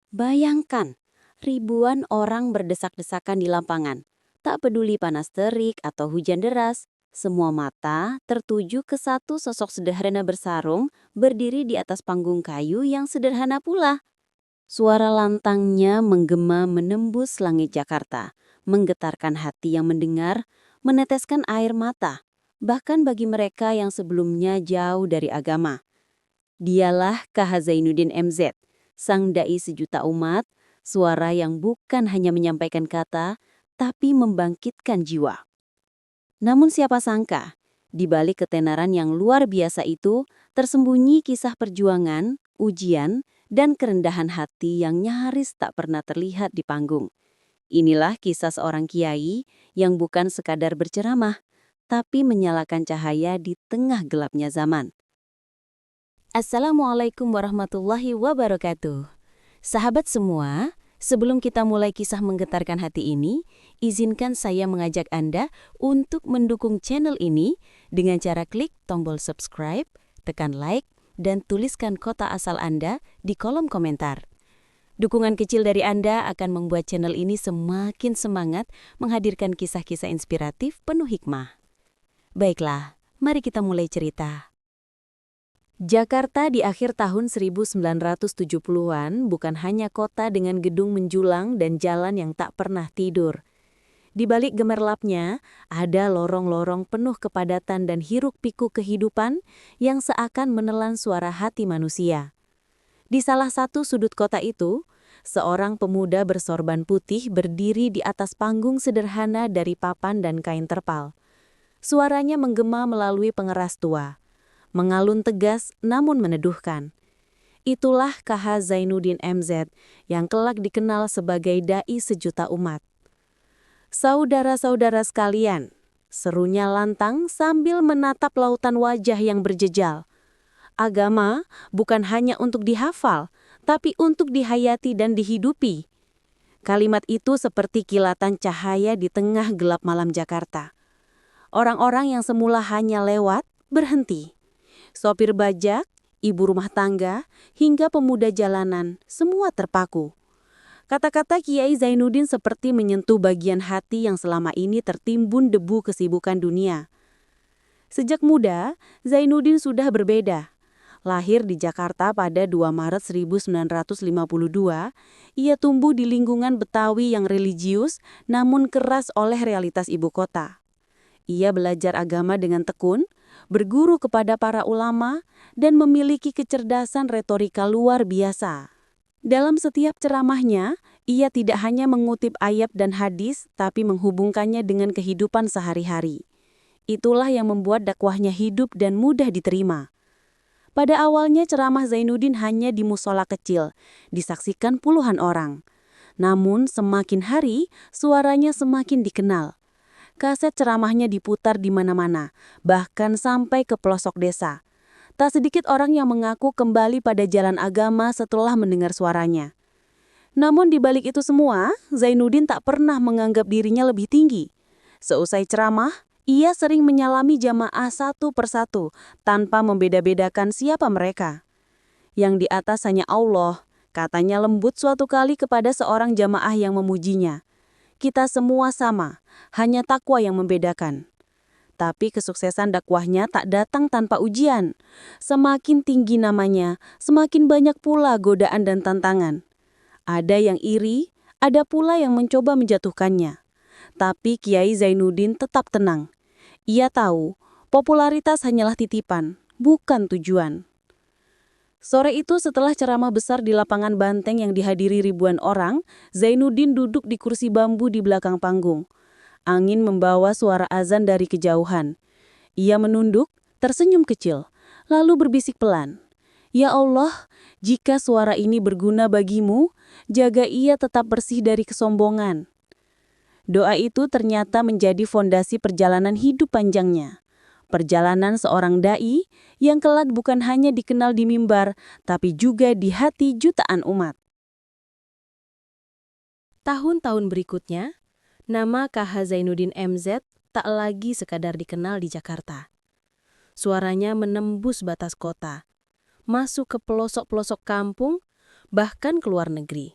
Bayangkan, ribuan orang berdesak-desakan di lapangan. Tak peduli panas terik atau hujan deras, semua mata tertuju ke satu sosok sederhana bersarung berdiri di atas panggung kayu yang sederhana pula. Suara lantangnya menggema menembus langit Jakarta, menggetarkan hati yang mendengar, meneteskan air mata, bahkan bagi mereka yang sebelumnya jauh dari agama. Dialah KH Zainuddin MZ, sang dai sejuta umat, suara yang bukan hanya menyampaikan kata, tapi membangkitkan jiwa. Namun siapa sangka, di balik ketenaran yang luar biasa itu, tersembunyi kisah perjuangan, ujian, dan kerendahan hati yang nyaris tak pernah terlihat di panggung. Inilah kisah seorang kiai yang bukan sekadar berceramah, tapi menyalakan cahaya di tengah gelapnya zaman. Assalamualaikum warahmatullahi wabarakatuh. Sahabat semua, sebelum kita mulai kisah menggetarkan hati ini, izinkan saya mengajak Anda untuk mendukung channel ini dengan cara klik tombol subscribe, tekan like, dan tuliskan kota asal Anda di kolom komentar. Dukungan kecil dari Anda akan membuat channel ini semakin semangat menghadirkan kisah-kisah inspiratif penuh hikmah. Baiklah, mari kita mulai cerita. Jakarta di akhir tahun 1970-an bukan hanya kota dengan gedung menjulang dan jalan yang tak pernah tidur. Di balik gemerlapnya, ada lorong-lorong penuh kepadatan dan hiruk-pikuk kehidupan yang seakan menelan suara hati manusia. Di salah satu sudut kota itu, seorang pemuda bersorban putih berdiri di atas panggung sederhana dari papan dan kain terpal. Suaranya menggema melalui pengeras tua, mengalun tegas namun meneduhkan. Itulah KH Zainuddin MZ yang kelak dikenal sebagai dai sejuta umat. Saudara-saudara sekalian, serunya lantang sambil menatap lautan wajah yang berjejal. Agama bukan hanya untuk dihafal, tapi untuk dihayati dan dihidupi. Kalimat itu seperti kilatan cahaya di tengah gelap malam Jakarta. Orang-orang yang semula hanya lewat, berhenti. Sopir bajak, ibu rumah tangga, hingga pemuda jalanan, semua terpaku. Kata-kata Kiai Zainuddin seperti menyentuh bagian hati yang selama ini tertimbun debu kesibukan dunia. Sejak muda, Zainuddin sudah berbeda. Lahir di Jakarta pada 2 Maret 1952, ia tumbuh di lingkungan Betawi yang religius namun keras oleh realitas ibu kota. Ia belajar agama dengan tekun, berguru kepada para ulama, dan memiliki kecerdasan retorika luar biasa. Dalam setiap ceramahnya, ia tidak hanya mengutip ayat dan hadis, tapi menghubungkannya dengan kehidupan sehari-hari. Itulah yang membuat dakwahnya hidup dan mudah diterima. Pada awalnya ceramah Zainuddin hanya di musola kecil, disaksikan puluhan orang. Namun semakin hari, suaranya semakin dikenal. Kaset ceramahnya diputar di mana-mana, bahkan sampai ke pelosok desa. Tak sedikit orang yang mengaku kembali pada jalan agama setelah mendengar suaranya. Namun di balik itu semua, Zainuddin tak pernah menganggap dirinya lebih tinggi. Seusai ceramah, ia sering menyalami jamaah satu persatu tanpa membeda-bedakan siapa mereka. Yang di atas hanya Allah, katanya lembut suatu kali kepada seorang jamaah yang memujinya. Kita semua sama, hanya takwa yang membedakan. Tapi kesuksesan dakwahnya tak datang tanpa ujian. Semakin tinggi namanya, semakin banyak pula godaan dan tantangan. Ada yang iri, ada pula yang mencoba menjatuhkannya. Tapi Kiai Zainuddin tetap tenang. Ia tahu, popularitas hanyalah titipan, bukan tujuan. Sore itu setelah ceramah besar di lapangan banteng yang dihadiri ribuan orang, Zainuddin duduk di kursi bambu di belakang panggung. Angin membawa suara azan dari kejauhan. Ia menunduk, tersenyum kecil, lalu berbisik pelan. Ya Allah, jika suara ini berguna bagimu, jaga ia tetap bersih dari kesombongan. Doa itu ternyata menjadi fondasi perjalanan hidup panjangnya. Perjalanan seorang dai yang kelak bukan hanya dikenal di mimbar, tapi juga di hati jutaan umat. Tahun-tahun berikutnya, nama KH Zainuddin MZ tak lagi sekadar dikenal di Jakarta. Suaranya menembus batas kota, masuk ke pelosok-pelosok kampung, bahkan ke luar negeri.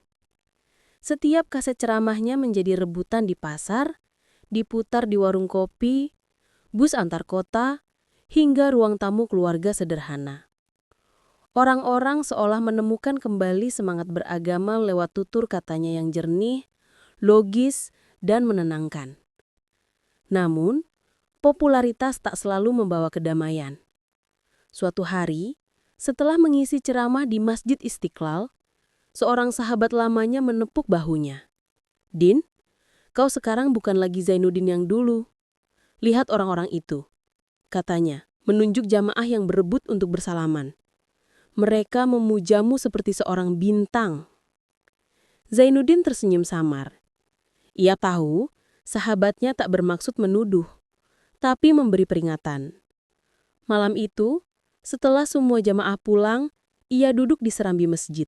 Setiap kaset ceramahnya menjadi rebutan di pasar, diputar di warung kopi, bus antar kota, hingga ruang tamu keluarga sederhana. Orang-orang seolah menemukan kembali semangat beragama lewat tutur katanya yang jernih, logis, dan menenangkan. Namun, popularitas tak selalu membawa kedamaian. Suatu hari, setelah mengisi ceramah di Masjid Istiqlal, seorang sahabat lamanya menepuk bahunya. "Din, kau sekarang bukan lagi Zainuddin yang dulu. Lihat orang-orang itu," katanya, menunjuk jamaah yang berebut untuk bersalaman. "Mereka memujamu seperti seorang bintang." Zainuddin tersenyum samar. Ia tahu sahabatnya tak bermaksud menuduh, tapi memberi peringatan. Malam itu, setelah semua jamaah pulang, ia duduk di serambi masjid.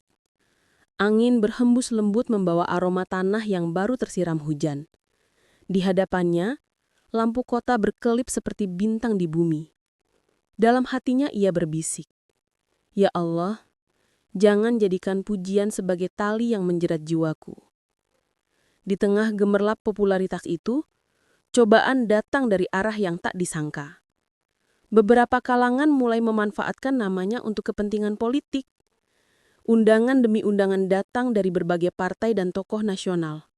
Angin berhembus lembut membawa aroma tanah yang baru tersiram hujan. Di hadapannya, lampu kota berkelip seperti bintang di bumi. Dalam hatinya ia berbisik, "Ya Allah, jangan jadikan pujian sebagai tali yang menjerat jiwaku." Di tengah gemerlap popularitas itu, cobaan datang dari arah yang tak disangka. Beberapa kalangan mulai memanfaatkan namanya untuk kepentingan politik. Undangan demi undangan datang dari berbagai partai dan tokoh nasional.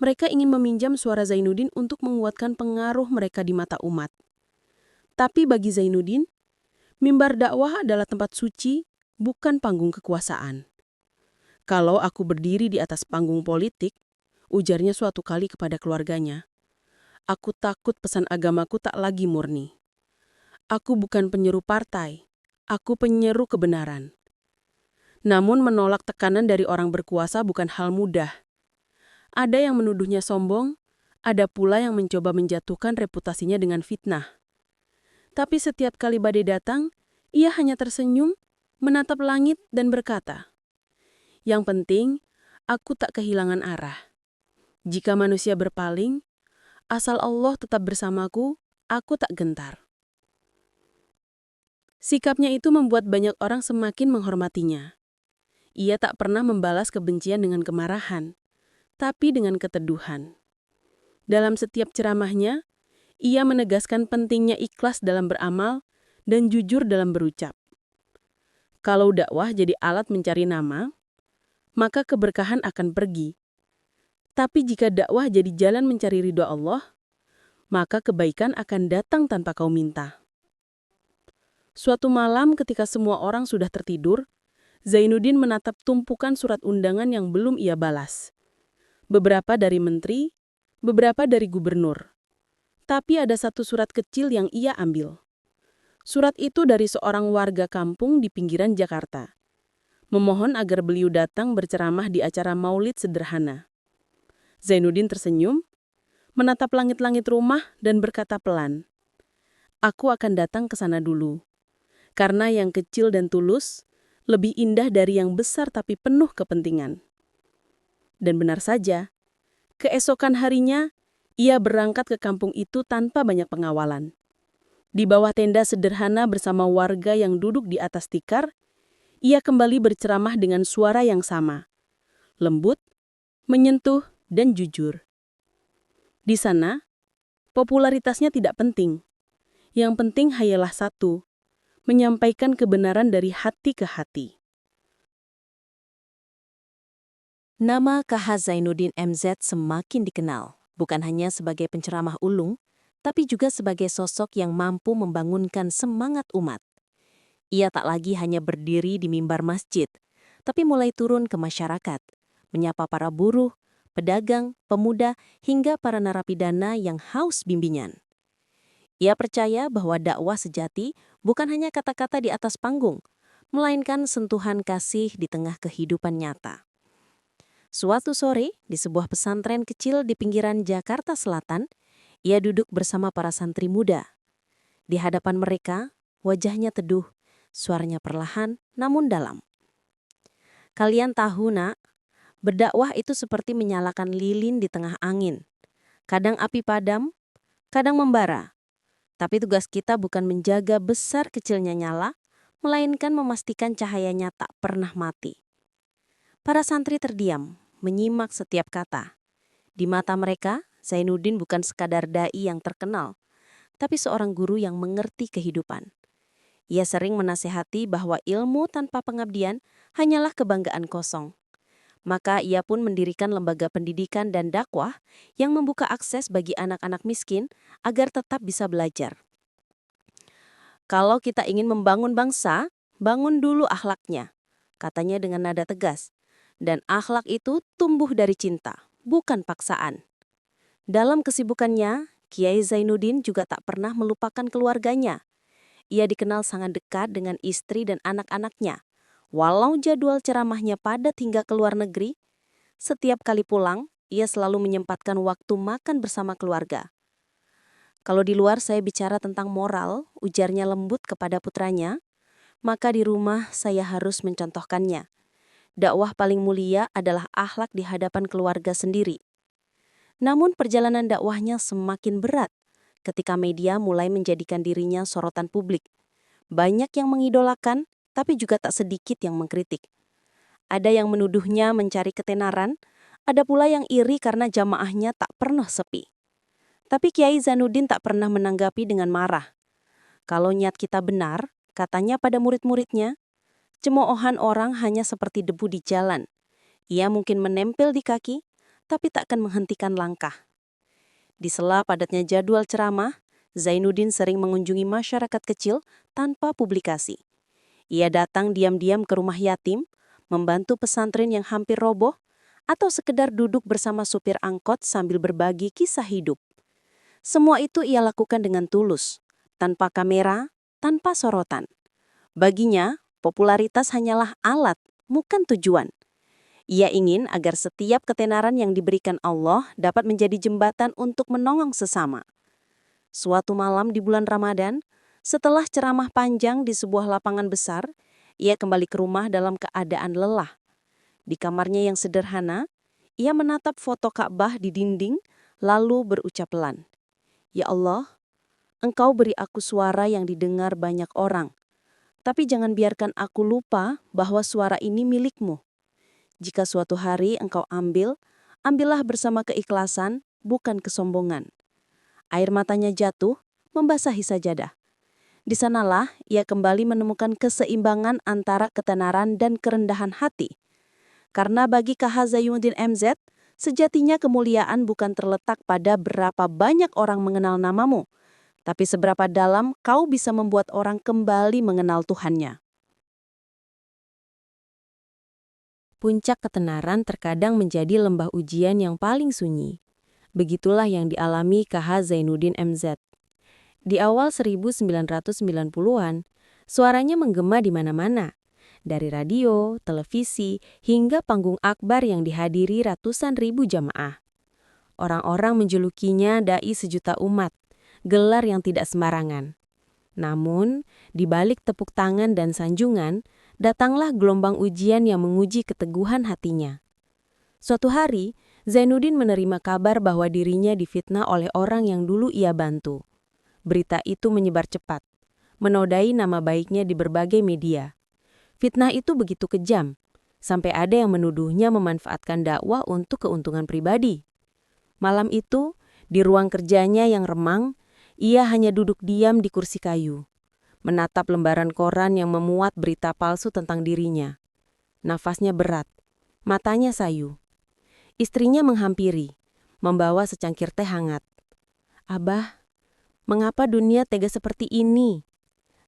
Mereka ingin meminjam suara Zainuddin untuk menguatkan pengaruh mereka di mata umat. Tapi bagi Zainuddin, mimbar dakwah adalah tempat suci, bukan panggung kekuasaan. "Kalau aku berdiri di atas panggung politik," ujarnya suatu kali kepada keluarganya, "aku takut pesan agamaku tak lagi murni. Aku bukan penyeru partai, aku penyeru kebenaran." Namun menolak tekanan dari orang berkuasa bukan hal mudah. Ada yang menuduhnya sombong, ada pula yang mencoba menjatuhkan reputasinya dengan fitnah. Tapi setiap kali badai datang, ia hanya tersenyum, menatap langit dan berkata, "Yang penting, aku tak kehilangan arah. Jika manusia berpaling, asal Allah tetap bersamaku, aku tak gentar." Sikapnya itu membuat banyak orang semakin menghormatinya. Ia tak pernah membalas kebencian dengan kemarahan, tapi dengan keteduhan. Dalam setiap ceramahnya, ia menegaskan pentingnya ikhlas dalam beramal dan jujur dalam berucap. Kalau dakwah jadi alat mencari nama, maka keberkahan akan pergi. Tapi jika dakwah jadi jalan mencari ridho Allah, maka kebaikan akan datang tanpa kau minta. Suatu malam ketika semua orang sudah tertidur, Zainuddin menatap tumpukan surat undangan yang belum ia balas. Beberapa dari menteri, beberapa dari gubernur. Tapi ada satu surat kecil yang ia ambil. Surat itu dari seorang warga kampung di pinggiran Jakarta. Memohon agar beliau datang berceramah di acara maulid sederhana. Zainuddin tersenyum, menatap langit-langit rumah dan berkata pelan, "Aku akan datang ke sana dulu. Karena yang kecil dan tulus lebih indah dari yang besar tapi penuh kepentingan." Dan benar saja, keesokan harinya, ia berangkat ke kampung itu tanpa banyak pengawalan. Di bawah tenda sederhana bersama warga yang duduk di atas tikar, ia kembali berceramah dengan suara yang sama, lembut, menyentuh, dan jujur. Di sana, popularitasnya tidak penting. Yang penting hanyalah satu, menyampaikan kebenaran dari hati ke hati. Nama KH Zainuddin MZ semakin dikenal, bukan hanya sebagai penceramah ulung, tapi juga sebagai sosok yang mampu membangunkan semangat umat. Ia tak lagi hanya berdiri di mimbar masjid, tapi mulai turun ke masyarakat, menyapa para buruh, pedagang, pemuda, hingga para narapidana yang haus bimbingan. Ia percaya bahwa dakwah sejati bukan hanya kata-kata di atas panggung, melainkan sentuhan kasih di tengah kehidupan nyata. Suatu sore, di sebuah pesantren kecil di pinggiran Jakarta Selatan, ia duduk bersama para santri muda. Di hadapan mereka, wajahnya teduh, suaranya perlahan namun dalam. "Kalian tahu, Nak, berdakwah itu seperti menyalakan lilin di tengah angin. Kadang api padam, kadang membara. Tapi tugas kita bukan menjaga besar kecilnya nyala, melainkan memastikan cahayanya tak pernah mati." Para santri terdiam, menyimak setiap kata. Di mata mereka, Zainuddin bukan sekadar dai yang terkenal, tapi seorang guru yang mengerti kehidupan. Ia sering menasehati bahwa ilmu tanpa pengabdian hanyalah kebanggaan kosong. Maka ia pun mendirikan lembaga pendidikan dan dakwah yang membuka akses bagi anak-anak miskin agar tetap bisa belajar. Kalau kita ingin membangun bangsa, bangun dulu akhlaknya, katanya dengan nada tegas. Dan akhlak itu tumbuh dari cinta, bukan paksaan. Dalam kesibukannya, Kiai Zainuddin juga tak pernah melupakan keluarganya. Ia dikenal sangat dekat dengan istri dan anak-anaknya. Walau jadwal ceramahnya padat hingga ke luar negeri, setiap kali pulang, ia selalu menyempatkan waktu makan bersama keluarga. Kalau di luar saya bicara tentang moral, ujarnya lembut kepada putranya, maka di rumah saya harus mencontohkannya. Dakwah paling mulia adalah akhlak di hadapan keluarga sendiri. Namun perjalanan dakwahnya semakin berat ketika media mulai menjadikan dirinya sorotan publik. Banyak yang mengidolakan, tapi juga tak sedikit yang mengkritik. Ada yang menuduhnya mencari ketenaran, ada pula yang iri karena jamaahnya tak pernah sepi. Tapi Kiai Zainuddin tak pernah menanggapi dengan marah. Kalau niat kita benar, katanya pada murid-muridnya, cemoohan orang hanya seperti debu di jalan. Ia mungkin menempel di kaki, tapi tak akan menghentikan langkah. Di sela padatnya jadwal ceramah, Zainuddin sering mengunjungi masyarakat kecil tanpa publikasi. Ia datang diam-diam ke rumah yatim, membantu pesantren yang hampir roboh, atau sekedar duduk bersama supir angkot sambil berbagi kisah hidup. Semua itu ia lakukan dengan tulus, tanpa kamera, tanpa sorotan. Baginya, popularitas hanyalah alat, bukan tujuan. Ia ingin agar setiap ketenaran yang diberikan Allah dapat menjadi jembatan untuk menolong sesama. Suatu malam di bulan Ramadan, setelah ceramah panjang di sebuah lapangan besar, ia kembali ke rumah dalam keadaan lelah. Di kamarnya yang sederhana, ia menatap foto Ka'bah di dinding, lalu berucap pelan, "Ya Allah, Engkau beri aku suara yang didengar banyak orang. Tapi jangan biarkan aku lupa bahwa suara ini milik-Mu. Jika suatu hari Engkau ambillah bersama keikhlasan, bukan kesombongan." Air matanya jatuh, membasahi sajadah. Di sanalah ia kembali menemukan keseimbangan antara ketenaran dan kerendahan hati. Karena bagi KH Zainuddin MZ, sejatinya kemuliaan bukan terletak pada berapa banyak orang mengenal namamu, tapi seberapa dalam kau bisa membuat orang kembali mengenal Tuhannya. Puncak ketenaran terkadang menjadi lembah ujian yang paling sunyi. Begitulah yang dialami KH Zainuddin MZ. Di awal 1990-an, suaranya menggema di mana-mana. Dari radio, televisi, hingga panggung akbar yang dihadiri ratusan ribu jamaah. Orang-orang menjulukinya dai sejuta umat, gelar yang tidak sembarangan. Namun, di balik tepuk tangan dan sanjungan, datanglah gelombang ujian yang menguji keteguhan hatinya. Suatu hari, Zainuddin menerima kabar bahwa dirinya difitnah oleh orang yang dulu ia bantu. Berita itu menyebar cepat, menodai nama baiknya di berbagai media. Fitnah itu begitu kejam, sampai ada yang menuduhnya memanfaatkan dakwah untuk keuntungan pribadi. Malam itu, di ruang kerjanya yang remang, ia hanya duduk diam di kursi kayu, menatap lembaran koran yang memuat berita palsu tentang dirinya. Nafasnya berat, matanya sayu. Istrinya menghampiri, membawa secangkir teh hangat. "Abah, mengapa dunia tega seperti ini?"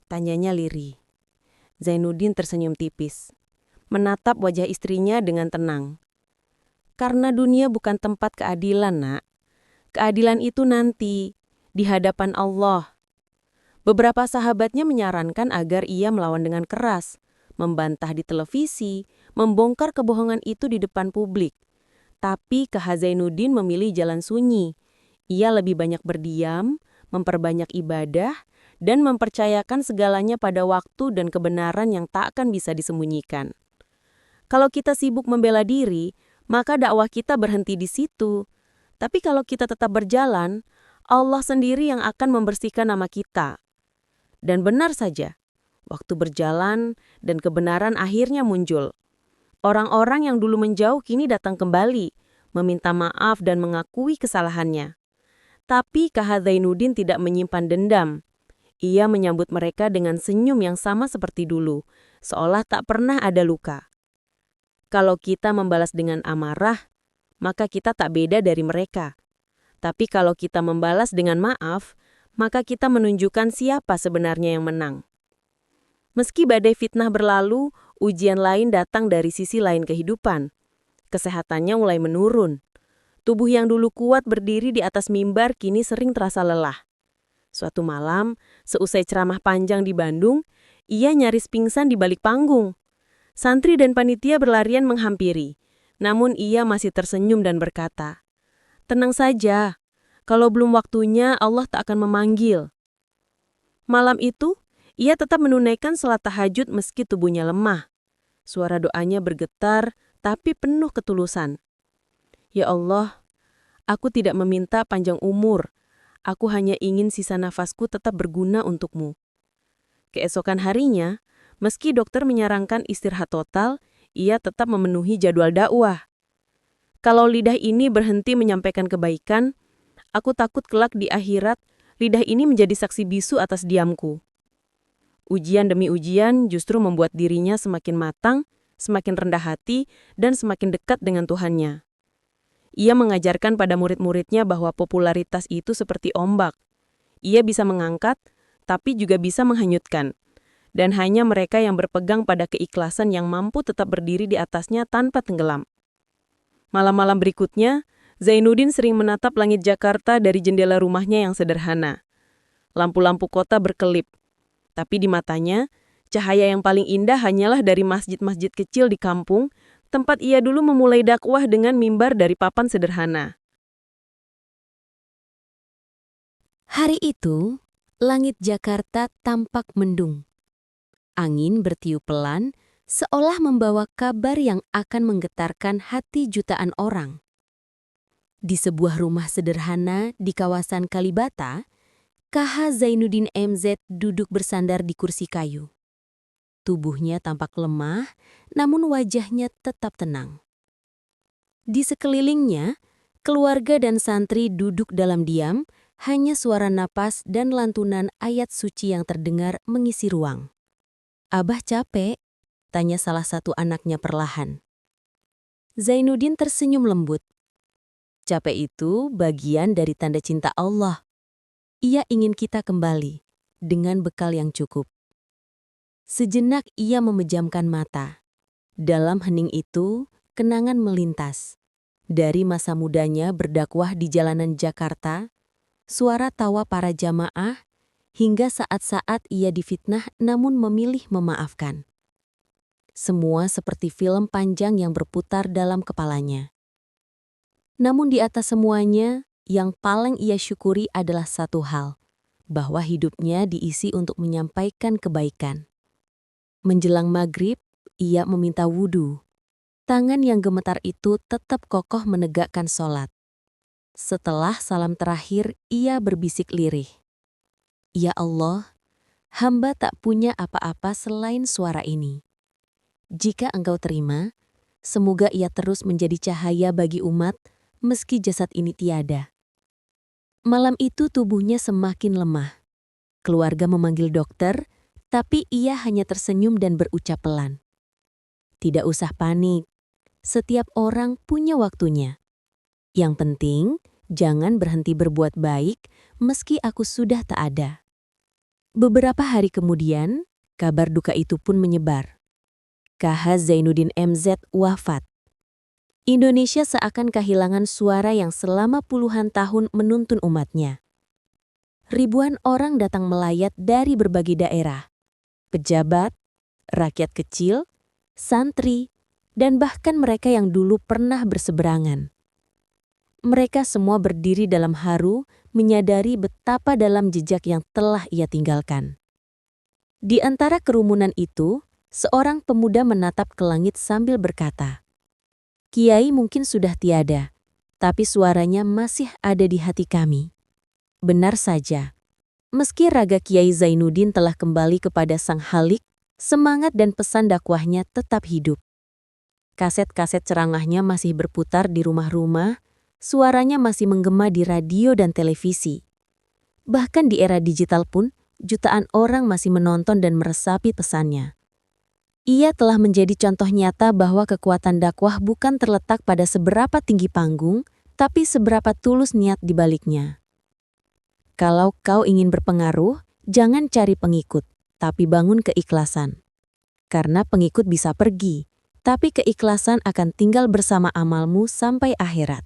tanyanya lirih. Zainuddin tersenyum tipis, menatap wajah istrinya dengan tenang. "Karena dunia bukan tempat keadilan, Nak. Keadilan itu nanti, di hadapan Allah." Beberapa sahabatnya menyarankan agar ia melawan dengan keras, membantah di televisi, membongkar kebohongan itu di depan publik. Tapi KH Zainuddin memilih jalan sunyi. Ia lebih banyak berdiam, memperbanyak ibadah, dan mempercayakan segalanya pada waktu dan kebenaran yang tak akan bisa disembunyikan. Kalau kita sibuk membela diri, maka dakwah kita berhenti di situ. Tapi kalau kita tetap berjalan, Allah sendiri yang akan membersihkan nama kita. Dan benar saja, waktu berjalan dan kebenaran akhirnya muncul. Orang-orang yang dulu menjauh kini datang kembali, meminta maaf dan mengakui kesalahannya. Tapi Kh. Zainuddin tidak menyimpan dendam. Ia menyambut mereka dengan senyum yang sama seperti dulu, seolah tak pernah ada luka. Kalau kita membalas dengan amarah, maka kita tak beda dari mereka. Tapi kalau kita membalas dengan maaf, maka kita menunjukkan siapa sebenarnya yang menang. Meski badai fitnah berlalu, ujian lain datang dari sisi lain kehidupan. Kesehatannya mulai menurun. Tubuh yang dulu kuat berdiri di atas mimbar kini sering terasa lelah. Suatu malam, seusai ceramah panjang di Bandung, ia nyaris pingsan di balik panggung. Santri dan panitia berlarian menghampiri, namun ia masih tersenyum dan berkata, "Tenang saja, kalau belum waktunya Allah tak akan memanggil." Malam itu, ia tetap menunaikan salat tahajud meski tubuhnya lemah. Suara doanya bergetar, tapi penuh ketulusan. "Ya Allah, aku tidak meminta panjang umur. Aku hanya ingin sisa nafasku tetap berguna untukmu." Keesokan harinya, meski dokter menyarankan istirahat total, ia tetap memenuhi jadwal dakwah. "Kalau lidah ini berhenti menyampaikan kebaikan, aku takut kelak di akhirat, lidah ini menjadi saksi bisu atas diamku." Ujian demi ujian justru membuat dirinya semakin matang, semakin rendah hati, dan semakin dekat dengan Tuhannya. Ia mengajarkan pada murid-muridnya bahwa popularitas itu seperti ombak. Ia bisa mengangkat, tapi juga bisa menghanyutkan. Dan hanya mereka yang berpegang pada keikhlasan yang mampu tetap berdiri di atasnya tanpa tenggelam. Malam-malam berikutnya, Zainuddin sering menatap langit Jakarta dari jendela rumahnya yang sederhana. Lampu-lampu kota berkelip, tapi di matanya, cahaya yang paling indah hanyalah dari masjid-masjid kecil di kampung, tempat ia dulu memulai dakwah dengan mimbar dari papan sederhana. Hari itu, langit Jakarta tampak mendung. Angin bertiup pelan, seolah membawa kabar yang akan menggetarkan hati jutaan orang. Di sebuah rumah sederhana di kawasan Kalibata, Kh. Zainuddin MZ duduk bersandar di kursi kayu. Tubuhnya tampak lemah, namun wajahnya tetap tenang. Di sekelilingnya, keluarga dan santri duduk dalam diam, hanya suara napas dan lantunan ayat suci yang terdengar mengisi ruang. "Abah capek?" tanya salah satu anaknya perlahan. Zainuddin tersenyum lembut. "Capek itu bagian dari tanda cinta Allah. Ia ingin kita kembali, dengan bekal yang cukup." Sejenak ia memejamkan mata. Dalam hening itu, kenangan melintas. Dari masa mudanya berdakwah di jalanan Jakarta, suara tawa para jamaah, hingga saat-saat ia difitnah namun memilih memaafkan. Semua seperti film panjang yang berputar dalam kepalanya. Namun di atas semuanya, yang paling ia syukuri adalah satu hal, bahwa hidupnya diisi untuk menyampaikan kebaikan. Menjelang maghrib, ia meminta wudhu. Tangan yang gemetar itu tetap kokoh menegakkan sholat. Setelah salam terakhir, ia berbisik lirih. "Ya Allah, hamba tak punya apa-apa selain suara ini. Jika Engkau terima, semoga ia terus menjadi cahaya bagi umat meski jasad ini tiada." Malam itu tubuhnya semakin lemah. Keluarga memanggil dokter, tapi ia hanya tersenyum dan berucap pelan, "Tidak usah panik, setiap orang punya waktunya. Yang penting, jangan berhenti berbuat baik meski aku sudah tak ada." Beberapa hari kemudian, kabar duka itu pun menyebar. Kh. Zainuddin MZ wafat. Indonesia seakan kehilangan suara yang selama puluhan tahun menuntun umatnya. Ribuan orang datang melayat dari berbagai daerah. Pejabat, rakyat kecil, santri, dan bahkan mereka yang dulu pernah berseberangan. Mereka semua berdiri dalam haru, menyadari betapa dalam jejak yang telah ia tinggalkan. Di antara kerumunan itu, seorang pemuda menatap ke langit sambil berkata, "Kiai mungkin sudah tiada, tapi suaranya masih ada di hati kami." Benar saja, meski raga Kiai Zainuddin telah kembali kepada Sang Halik, semangat dan pesan dakwahnya tetap hidup. Kaset-kaset ceramahnya masih berputar di rumah-rumah, suaranya masih menggema di radio dan televisi. Bahkan di era digital pun, jutaan orang masih menonton dan meresapi pesannya. Ia telah menjadi contoh nyata bahwa kekuatan dakwah bukan terletak pada seberapa tinggi panggung, tapi seberapa tulus niat di baliknya. Kalau kau ingin berpengaruh, jangan cari pengikut, tapi bangun keikhlasan. Karena pengikut bisa pergi, tapi keikhlasan akan tinggal bersama amalmu sampai akhirat.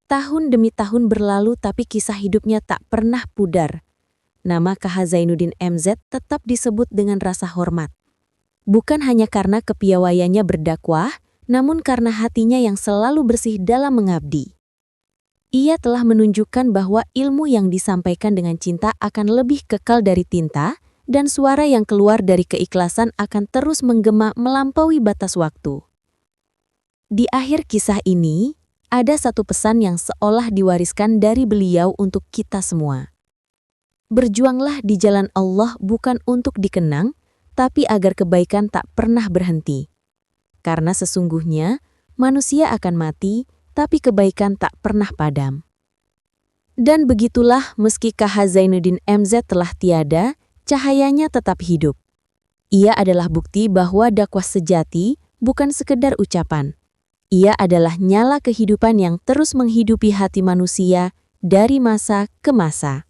Tahun demi tahun berlalu tapi kisah hidupnya tak pernah pudar. Nama KH Zainuddin MZ tetap disebut dengan rasa hormat. Bukan hanya karena kepiawaiannya berdakwah, namun karena hatinya yang selalu bersih dalam mengabdi. Ia telah menunjukkan bahwa ilmu yang disampaikan dengan cinta akan lebih kekal dari tinta, dan suara yang keluar dari keikhlasan akan terus menggema melampaui batas waktu. Di akhir kisah ini, ada satu pesan yang seolah diwariskan dari beliau untuk kita semua. Berjuanglah di jalan Allah bukan untuk dikenang, tapi agar kebaikan tak pernah berhenti. Karena sesungguhnya, manusia akan mati, tapi kebaikan tak pernah padam. Dan begitulah meski KH Zainuddin MZ telah tiada, cahayanya tetap hidup. Ia adalah bukti bahwa dakwah sejati bukan sekedar ucapan. Ia adalah nyala kehidupan yang terus menghidupi hati manusia dari masa ke masa.